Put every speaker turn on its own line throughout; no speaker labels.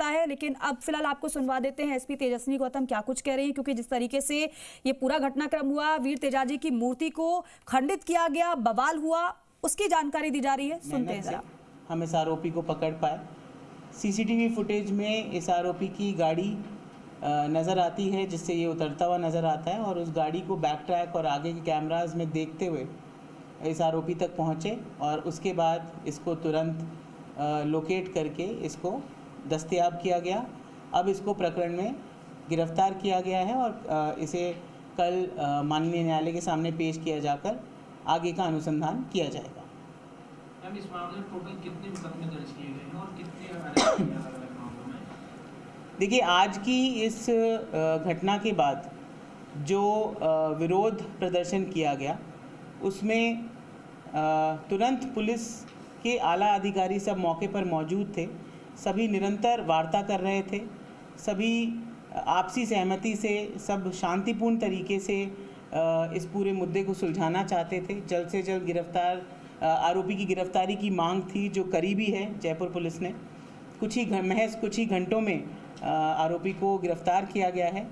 सकता है। लेकिन अब फिलहाल आपको सुनवा देते हैं एसपी तेजस्विनी गौतम क्या कुछ कह रही हैं, क्योंकि जिस तरीके से ये पूरा घटनाक्रम हुआ, वीर तेजाजी की मूर्ति को खंडित किया गया, बवाल हुआ, उसकी जानकारी दी जा रही है। सुनते हैं जरा।
हम इस आरोपी को पकड़ पाए। सीसीटीवी फुटेज में इस आरोपी की गाड़ी नज़र आती है, जिससे ये उतरता हुआ नज़र आता है, और उस गाड़ी को बैक ट्रैक और आगे के कैमरास में देखते हुए इस आरोपी तक पहुँचे और उसके बाद इसको तुरंत लोकेट करके इसको दस्तयाब किया गया। अब इसको प्रकरण में गिरफ्तार किया गया है और इसे कल माननीय न्यायालय के सामने पेश किया जाकर आगे का अनुसंधान किया जाएगा।
इस मामले में टोटल कितने मुकदमे दर्ज किए गए हैं और कितने अरेस्ट किए अलग-अलग मामलों में?
देखिए, आज की इस घटना के बाद जो विरोध प्रदर्शन किया गया उसमें तुरंत पुलिस के आला अधिकारी सब मौके पर मौजूद थे। सभी निरंतर वार्ता कर रहे थे, सभी आपसी सहमति से, सब शांतिपूर्ण तरीके से इस पूरे मुद्दे को सुलझाना चाहते थे। जल्द से जल्द आरोपी की गिरफ्तारी की मांग थी, जो करीबी है। जयपुर पुलिस ने महज कुछ ही घंटों में आरोपी को गिरफ्तार किया गया है।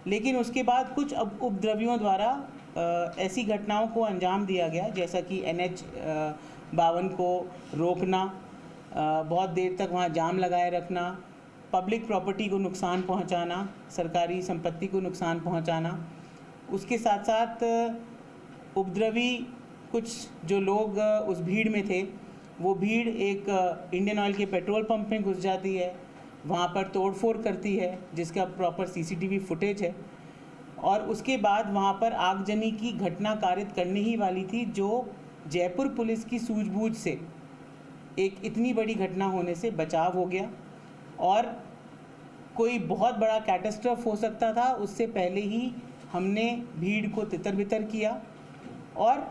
लेकिन उसके बाद कुछ उपद्रवियों द्वारा ऐसी घटनाओं को अंजाम दिया गया, जैसा कि NH 52 को रोकना, बहुत देर तक वहां जाम लगाए रखना, पब्लिक प्रॉपर्टी को नुकसान पहुंचाना, सरकारी संपत्ति को नुकसान पहुंचाना। उसके साथ साथ उपद्रवी कुछ जो लोग उस भीड़ में थे, वो भीड़ एक इंडियन ऑयल के पेट्रोल पंप में घुस जाती है, वहाँ पर तोड़फोड़ करती है, जिसका प्रॉपर CCTV फुटेज है। और उसके बाद वहाँ पर आगजनी की घटना कारित करने ही वाली थी, जो जयपुर पुलिस की सूझबूझ से एक इतनी बड़ी घटना होने से बचाव हो गया। और कोई बहुत बड़ा कैटास्ट्रफ हो सकता था, उससे पहले ही हमने भीड़ को तितर-बितर किया। और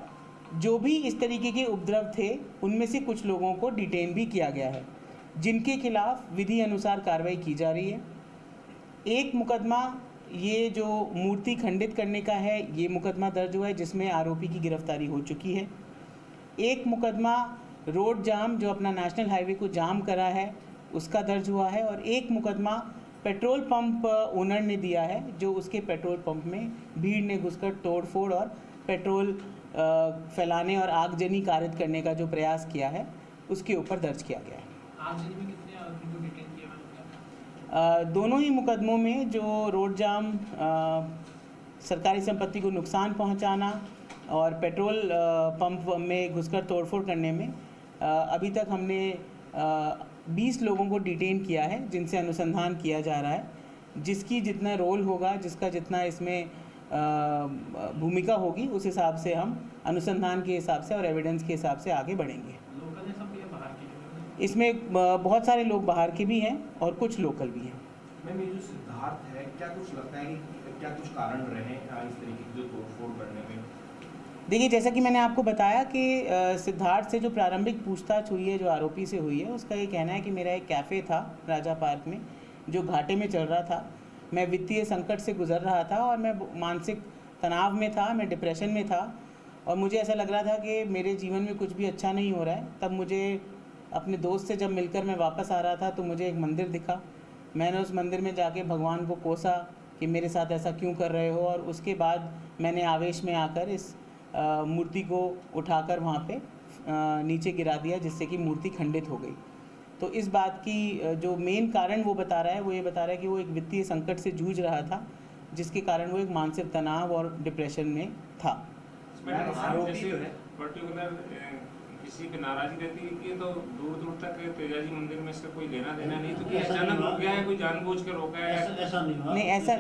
जो भी इस तरीके के उपद्रव थे, उनमें से कुछ लोगों को डिटेन भी किया गया है, जिनके खिलाफ विधि अनुसार कार्रवाई की जा रही है। एक मुकदमा ये जो मूर्ति खंडित करने का है, ये मुकदमा दर्ज हुआ है, जिसमें आरोपी की गिरफ्तारी हो चुकी है। एक मुकदमा रोड जाम, जो अपना नेशनल हाईवे को जाम करा है, उसका दर्ज हुआ है। और एक मुकदमा पेट्रोल पंप ओनर ने दिया है, जो उसके पेट्रोल पंप में भीड़ ने घुसकर तोड़फोड़ और पेट्रोल फैलाने और आगजनी कारित करने का जो प्रयास किया है, उसके ऊपर दर्ज किया गया है।
आगजनी में कितने आदमी को डिटेन किया गया?
दोनों ही मुकदमों में जो रोड जाम, सरकारी संपत्ति को नुकसान पहुंचाना और पेट्रोल पंप में घुसकर तोड़फोड़ करने में अभी तक हमने 20 लोगों को डिटेन किया है, जिनसे अनुसंधान किया जा रहा है। जिसकी जितना रोल होगा, जिसका जितना इसमें भूमिका होगी, उस हिसाब से हम अनुसंधान के हिसाब से और एविडेंस के हिसाब से आगे बढ़ेंगे।
लोकल है सब या बाहर के?
इसमें बहुत सारे लोग बाहर के भी हैं और कुछ लोकल भी हैं।
मैम, ये जो सिद्धार्थ है, क्या कुछ लगता है कि क्या कुछ कारण रहे इस तरीके की जो तोड़फोड़ करने में?
देखिए, जैसा कि मैंने आपको बताया कि सिद्धार्थ से जो प्रारंभिक पूछताछ हुई है, जो आरोपी से हुई है, उसका ये कहना है कि मेरा एक कैफ़े था राजा पार्क में, जो घाटे में चल रहा था। मैं वित्तीय संकट से गुजर रहा था और मैं मानसिक तनाव में था, मैं डिप्रेशन में था, और मुझे ऐसा लग रहा था कि मेरे जीवन में कुछ भी अच्छा नहीं हो रहा है। तब मुझे अपने दोस्त से जब मिलकर मैं वापस आ रहा था, तो मुझे एक मंदिर दिखा। मैंने उस मंदिर में जाके भगवान को कोसा कि मेरे साथ ऐसा क्यों कर रहे हो, और उसके बाद मैंने आवेश में आकर इस मूर्ति को उठाकर वहाँ पे नीचे गिरा दिया, जिससे कि मूर्ति खंडित हो गई। तो इस बात की जो मेन कारण वो बता रहा है, वो ये बता रहा है कि वो एक वित्तीय संकट से जूझ रहा था, जिसके कारण वो एक मानसिक तनाव और डिप्रेशन में था।
पर्टिकुलर किसी पे नाराजगी रहती है कि तो दूर दूर तक तेजाजी मंदिर में इसका कोई लेना देना नहीं, तो अचानक रोक गया है, कोई जानबूझ के रोका है?
ऐसा नहीं हुआ।
नहीं, ऐसा